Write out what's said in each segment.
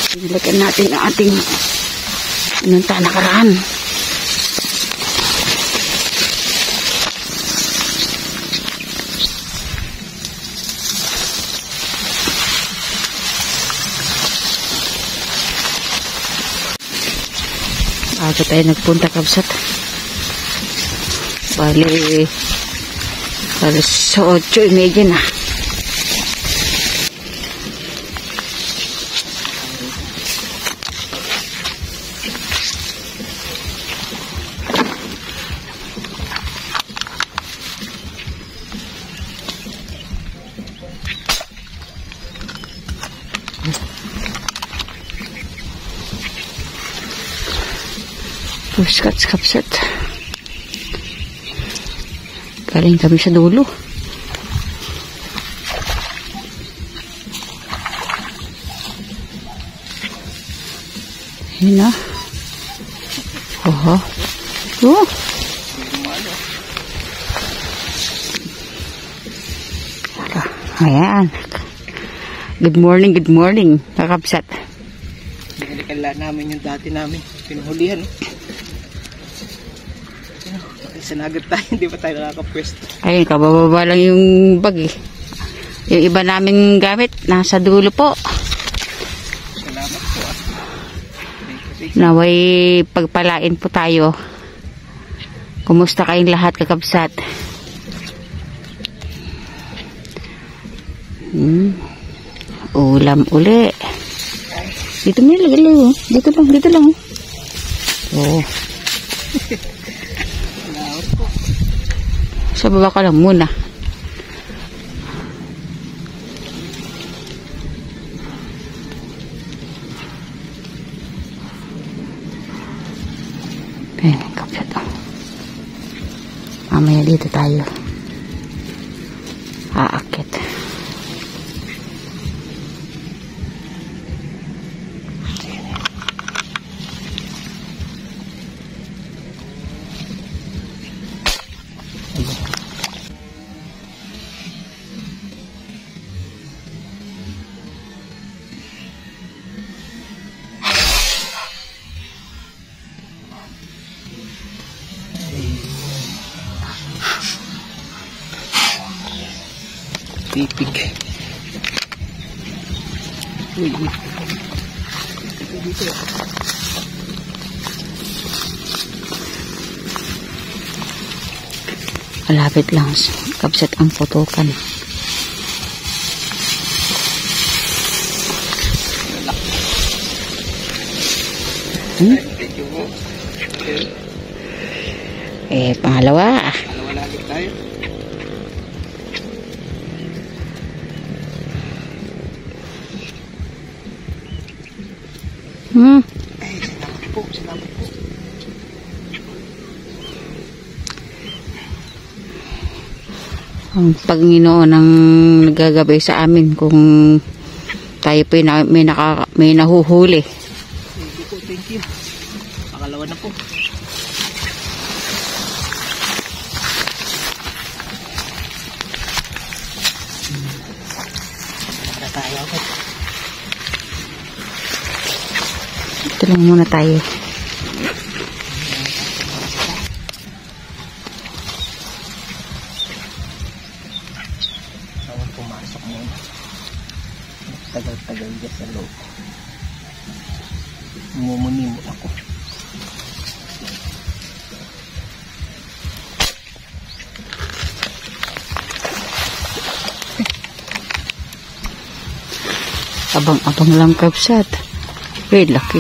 Pinalikan natin ang ating pinunta nakaraan. Bago tayo nagpunta kabsat. Bali alas 8:30 na. Puskats kapsat. Galing kami sa dulo. Yun na. Oho. Oh. Ayan. Good morning, kakapsat. Binalikan lang namin yung dati namin. Pinuhulihan. Sanagat tayo, hindi pa tayo nakakapwesto. Ayun, kabababa lang yung bag eh. Yung iba namin gamit, nasa dulo po. Salamat po. Naway pagpalain po tayo. Kumusta kayong lahat, kakabsat? Ulam uli. Dito mo lagay lang. Dito lang. Oh. Sa baba ka lang muna. Ayan, kapsat. Mamaya dito tayo aakit. Pipig. Uy. Dito. Malapit lang. Kapsat ang putukan. Pangalawa. Pangalawa lagi tayo. Salamat po. Ang Panginoon ang nagagabay sa amin kung tayo po may nahuhuli. Thank you. Pangalawa na po. Ito lang muna tayo. Saan pumasok muna? Tagal-tagal dyan sa loob. Mumuni mo ako. Abang-abang lang kapsat. Wait, laki.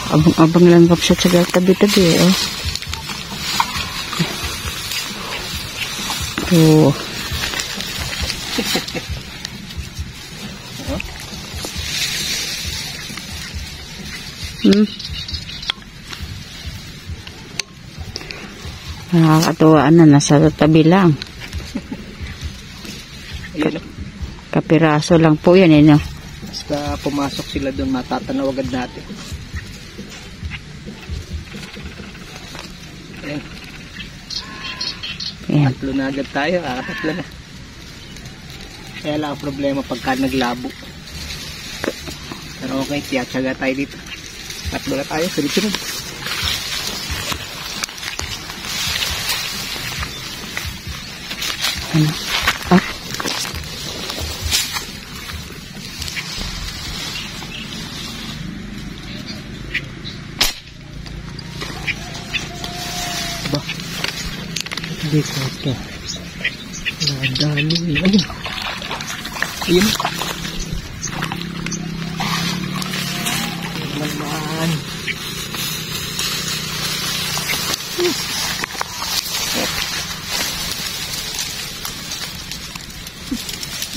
Abang-abang lang kapsat sa tabi-tabi eh. Oh. Nakakatuwaan na, nasa tabi lang. Kapiraso lang po yan eh, no? Basta pumasok sila doon, matatanaw agad natin. Ayan. Ayan. Tatlo na agad tayo, tatlo na. Kaya lang ang problema pagka naglabo. Pero okay, tiyatsaga tayo dito. Tatlo na tayo, sunod-sunod. Ano? Ah. Ba? Hindi ko ito. Nadalo yun. Ayun. Ayun. Naman.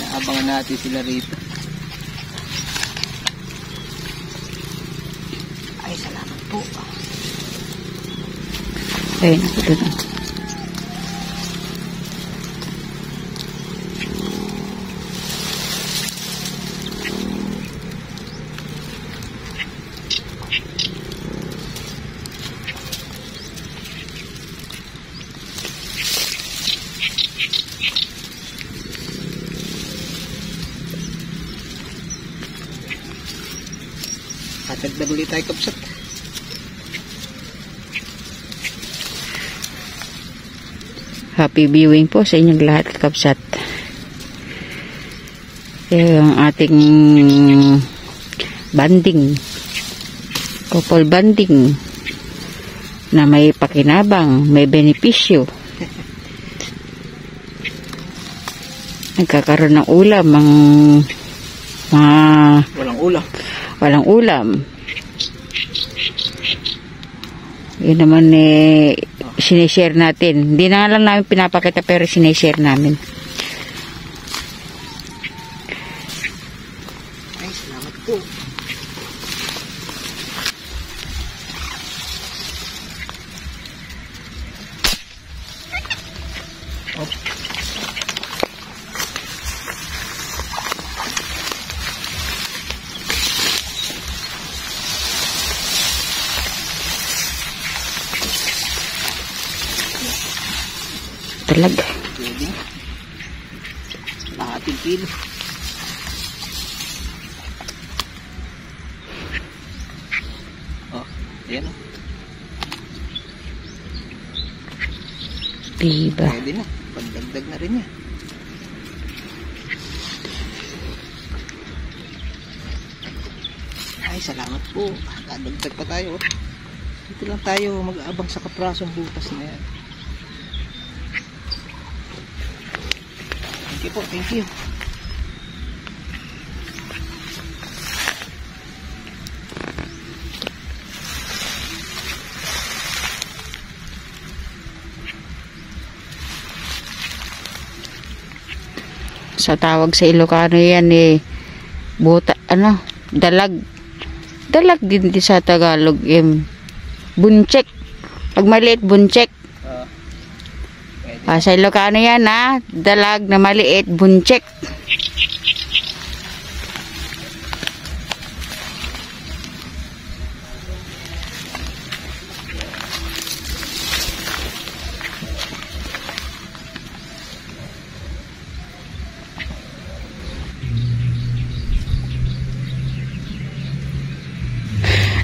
Naabangan natin sila rito. Ay, salamat po. Ayun, ito na. Dagdag ulit tayo kapsat. Happy viewing po sa inyong lahat, kapsat. Yung ating banding, couple banding na may pakinabang, may benepisyo. Nagkakaroon ng ulam ang mga walang ulam. Yun naman sinishare natin. Hindi na lang namin pinapakita pero sinishare namin. Ay, salamat po. Talaga. Pwede. Lahating kilo. Oh, ayan o. Diba? Pwede na. Pagdagdag na rin niya. Ay, salamat po. Dadagdag pa tayo. Dito lang tayo mag-aabang sa kaprasong butas na yan. Thank you po, thank you. Sa tawag sa Ilocano yan buta, dalag din sa Tagalog bunchek. Pag maliit, bunchek. Sa Ilocano yan dalag na maliit, bunchek.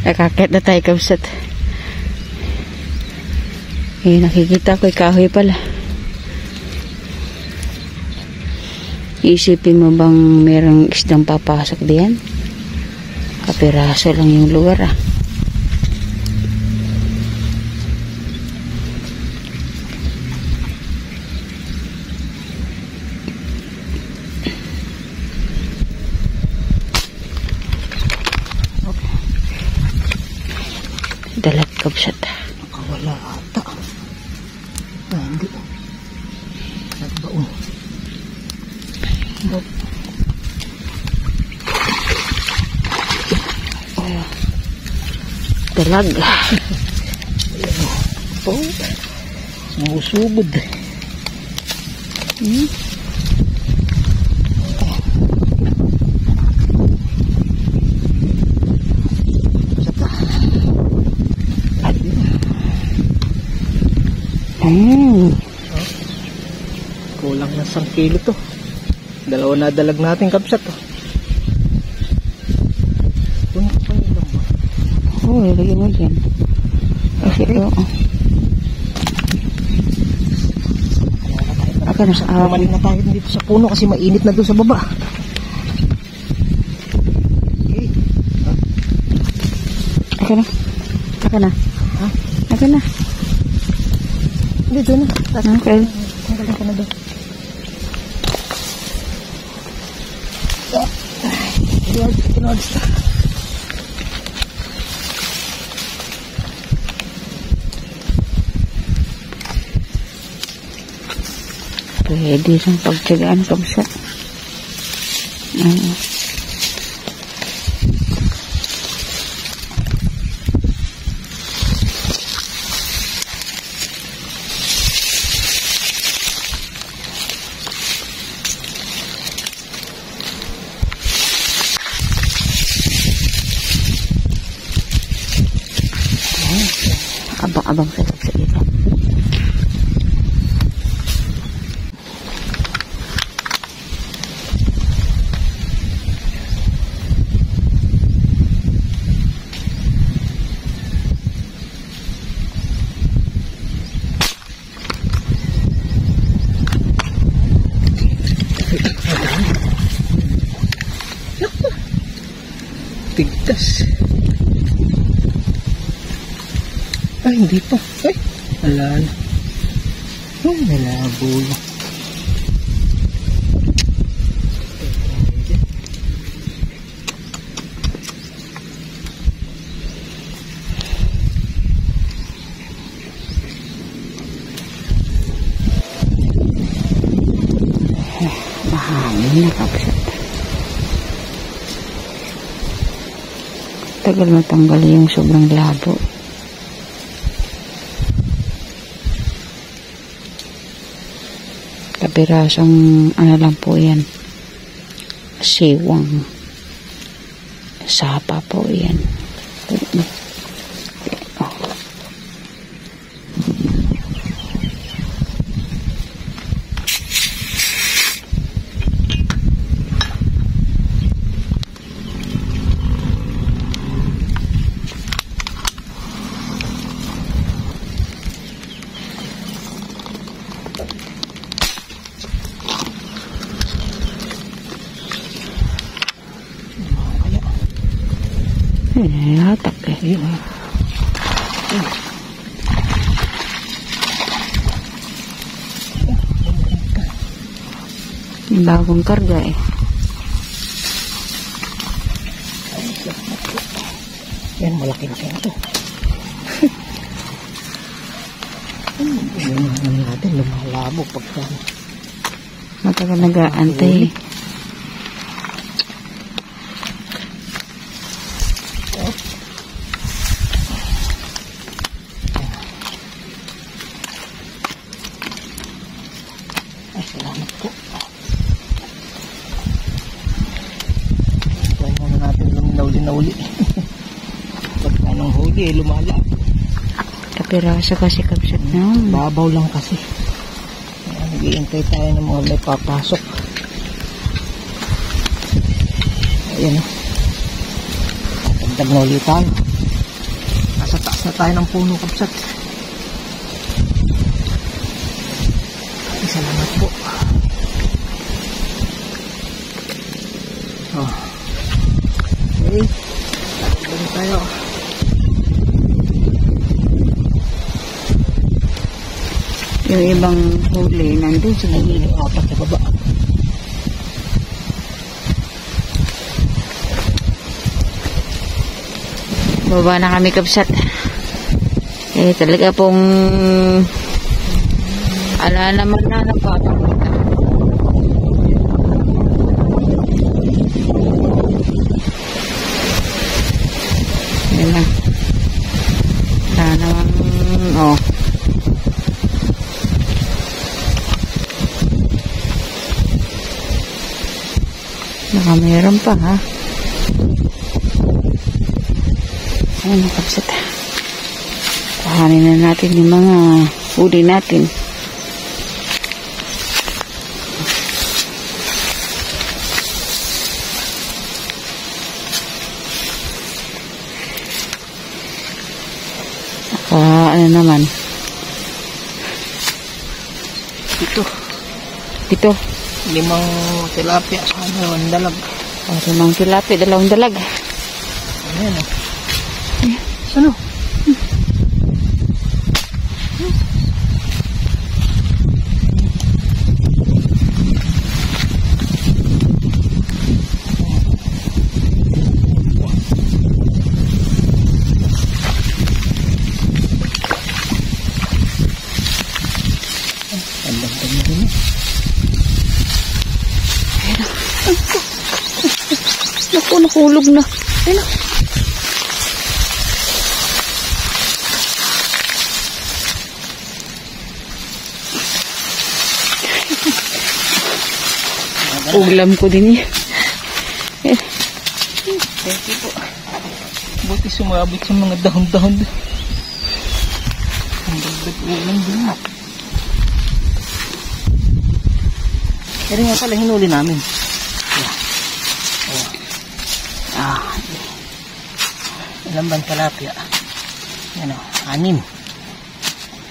Nakakit na tayo, kapsat. Nakikita ko kahoy pala. Isipin mo bang merong isdang papasok diyan? Kapiraso lang yung lugar Dalag, kapsat. Nakawala ata. Hindi. Nagbaon. Dalag. Musugod. Kulang na 1 kilo to. 2 na dalag natin, kapsat. Oo, ilagay mo dyan. Kasi ito, Aka na, Bumalik na tayo dito sa puno kasi mainit na doon sa baba. Okay. Aka na. Aka na. Ha? Aka na. Dito na. Okay. Tanggalin ka na doon. Kinods na. Pwede siyang pagtsagaan kabsa. Abang-abang sa ito. Tigtas. Ay, hindi pa. Ay, wala na. Ay, nalabo na. Mahangin na kapsat. Tagal matanggal yung sobrang labo. Kapirasong ano lang po yan, siwang sapa po yan. Hatak eh. Ayun. Bagong karga eh. Yan, malaki-laki na ito. Yung natin, lumalabo pagka Matagal nag-aantay. Ay, salamat po. Ito muna natin luminaw-linauli. Pagka ng huli, lumala. Kapiraso kasi kapsat na. Babaw lang kasi. Nag-iintay tayo ng mga may papasok. Ayan. Tagdag na ulit tayo. Nasa taas na tayo ng puno kapsat. Ay, salamat po. Oh. Okay. Tagdag tayo. Yung ibang huli nandun sa Nagiging apat sa baba. baba na kami kapsat. Eh talaga pong ala naman na napapapunta. Yan lang. Wala naman, oh. Baka mayroon pa ha. Ayan, kapsat. Kuhanin na natin yung mga huli natin. ano naman. Ito. 5 tilapia sa 2 dalag. O, 5 tilapia, 2 dalag. Ayan o. Ano? Naku, nahulog na. Ayun na. Ulam ko din yan. Thank you po. Buti sumabit sa mga dahon-dahon. Ang dagdag ulam din. Pero nga pala hinuli namin. Ilang bang tilapia? Yan o, 6.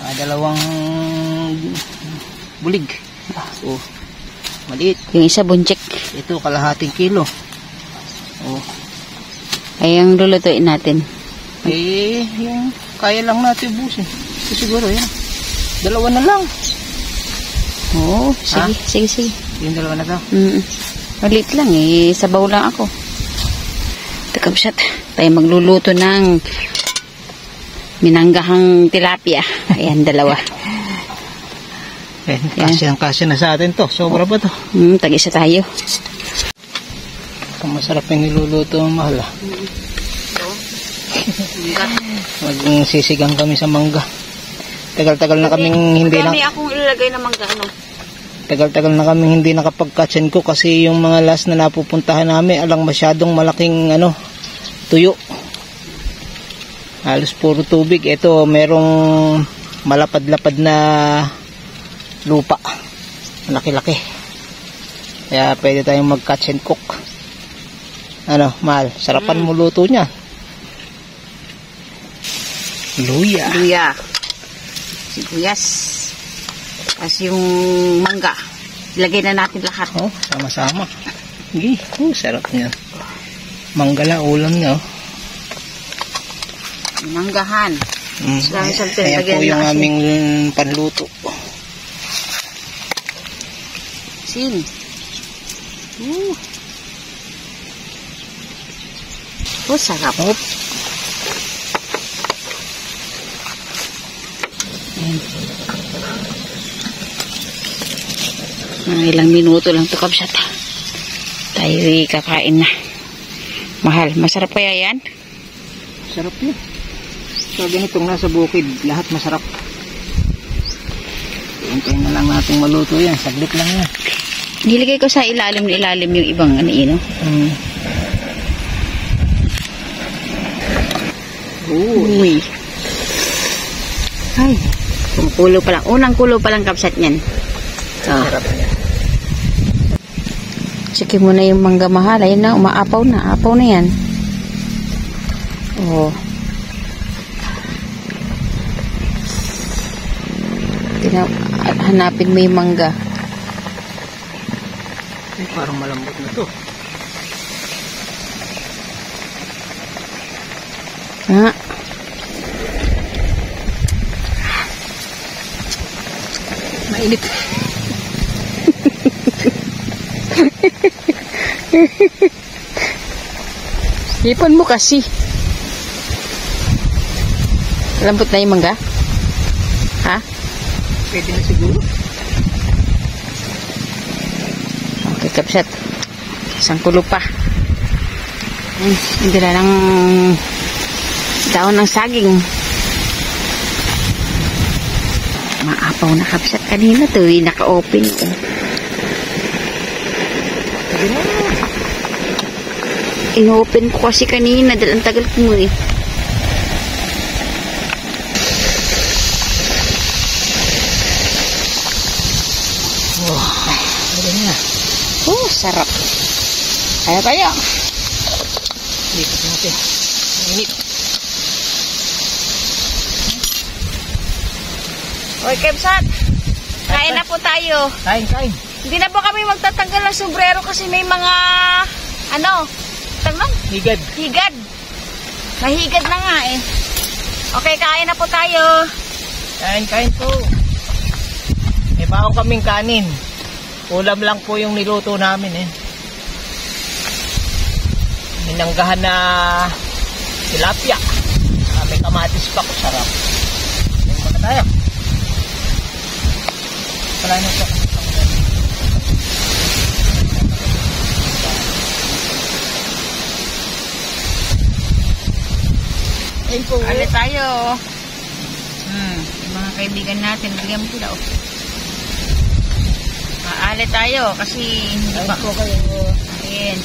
Saka 2 bulig. Oh, maliit. Yung isa bunchik. Ito, kalahating kilo. Oh. Ay, ang lulutuin natin. Eh, yung kaya lang natin ubusin. Ito siguro yan. 2 na lang. Oo, sige, sige. Yung 2 na daw. Maliit lang eh. Sabaw lang ako. Takabsat. Tayo magluluto ng minanggahang tilapia. Ayan, 2. Kasya na sa atin to. Sobra ba to? Tag-isa tayo. Masarap yung niluluto ng mahal. Magsisigang kami sa mangga. Tagal-tagal na kaming hindi na... Dami akong ilalagay na mangga, ano? Tagal-tagal na kaming hindi nakapag-catchin ko kasi yung mga last na napupuntahan namin alang masyadong malaking tuyo. Halos puro tubig. Ito merong malapad-lapad na lupa. Laki-laki. Kaya pwede tayong mag-catch and cook. Ano, mahal? Sarapan mo luto niya. Luya. Luya. Sibuyas. Tapos yung mangga. Ilagay na natin lahat. Oh, sama-sama. Sige, sarap niya. Mangga lang, ulam niya. Manggahan. Ayan po yung aming panluto. Sin. Oh, sarap. Hop. Ilang minuto lang ito, kabsat. Tayo kakain na. Mahal, masarap kaya yan? Sarap yun. So, ganitong nasa bukid, lahat masarap. Hintayin na lang natin maluto yan. Saglit lang yan. Nilagay ko sa ilalim yung ibang ano. Uy. Ay, kumukulo pa lang. Unang kulo pa lang, kabsat niyan. Sarap yan. Sige mo na yung mangga, mahal. Ayun na, umaapaw na. Apaw na yan. Oh. Hanapin mo yung mangga. Ay, parang malambot na to. Mainit. Hipan mo kasi. Lambot na yung mangga? Ha? Pwede na siguro. Okay, kapsat. Isang kulo pa. Hindi na ng daon ng saging. Maapaw na, kapsat. Kanina to, naka-open. In-open ko kasi kanina dahil ang tagal ko eh. Oh, sarap. Kaya tayo. Lipat natin. Mainit. Oy, Kebsat. Kain na po tayo. Kain. Hindi na po kami magtatanggal ng sombrero kasi may mga, tangan? Higad. Mahigad na nga eh. Okay, kain na po tayo. Kain po. May baon kaming kanin. Ulam lang po yung niluto namin eh. Minanggahan na tilapia. May kamatis pa ko, sarap. Tingnan muna tayo. Wala na ito. Ayun po. Ale tayo. Yung mga kaibigan natin, bigyan mo sila. Ale tayo kasi hindi pa. Ayun po kayo. Ayan.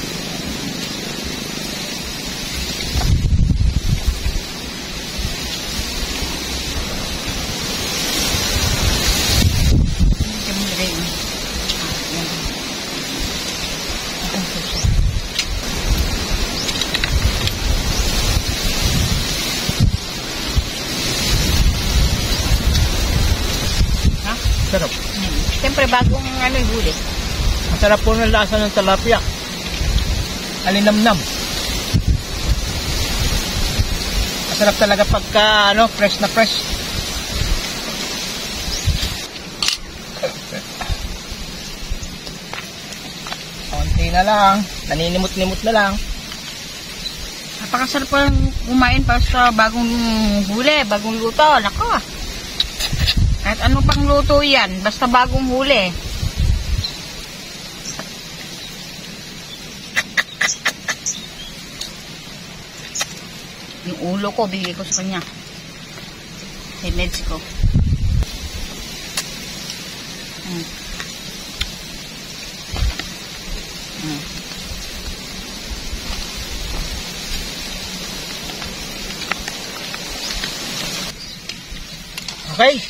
Sarap. Siyempre, bagong yung huli. Ang sarap po ng lasa ng tilapia. Alinamnam. Masarap talaga pagka fresh na fresh. Konti na lang. Naninimot-nimot na lang. Napakasarap po kumain pa sa bagong huli, bagong luto. Nako. Kahit ano pang luto yan, basta bagong huli. Yung ulo ko, bigay ko sa kanya. Hinage ko. Okay.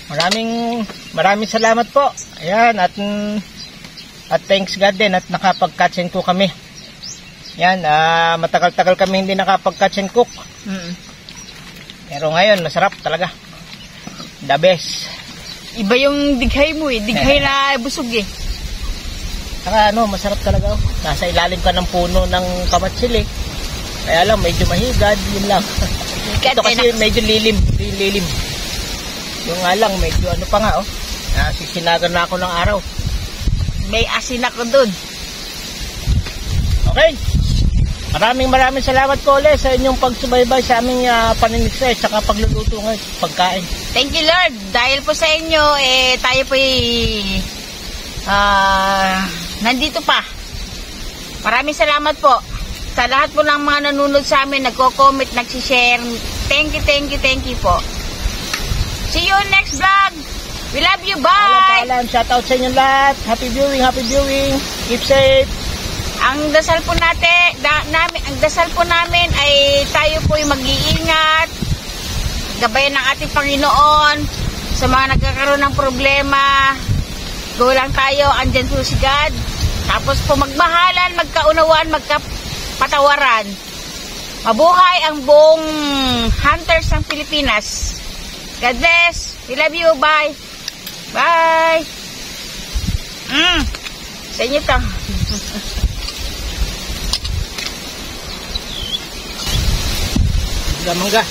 Maraming salamat po. Ayan, at thanks God din at nakapag-catch and cook kami. Ayan, matagal-tagal kami hindi nakapag-catch and cook. Pero ngayon, masarap talaga. The best. Iba yung dighay mo eh. Dighay na busog eh. Saka masarap talaga. Nasa ilalim ka ng puno ng kamatsil eh. Kaya lang, medyo mahigad. Yun lang. Ito kasi medyo lilim. Yung nga lang, medyo pa nga sisinagan na ako ng araw. May asin ako dun. Okay. Maraming salamat po ulit sa inyong pagsubaybay sa aming paninigsay at saka pagluluto ng pagkain. Thank you Lord. Dahil po sa inyo, tayo po nandito pa. Maraming salamat po. Sa lahat po ng mga nanonood sa amin, nagko-comment, nagsishare. Thank you po. See you next vlog. We love you. Bye. Paalam. Shout out sa inyo lahat. Happy viewing. Keep safe. Ang dasal po namin ay tayo po yung mag-iingat. Gabayan ng ating Panginoon sa mga nagkakaroon ng problema. Go lang tayo. Andyan po si God. Tapos po magmahalan, magkaunawaan, magkapatawaran. Mabuhay ang buong hunters ng Pilipinas. God bless. We love you. Bye. Bye. Sa inyo to. Mangga.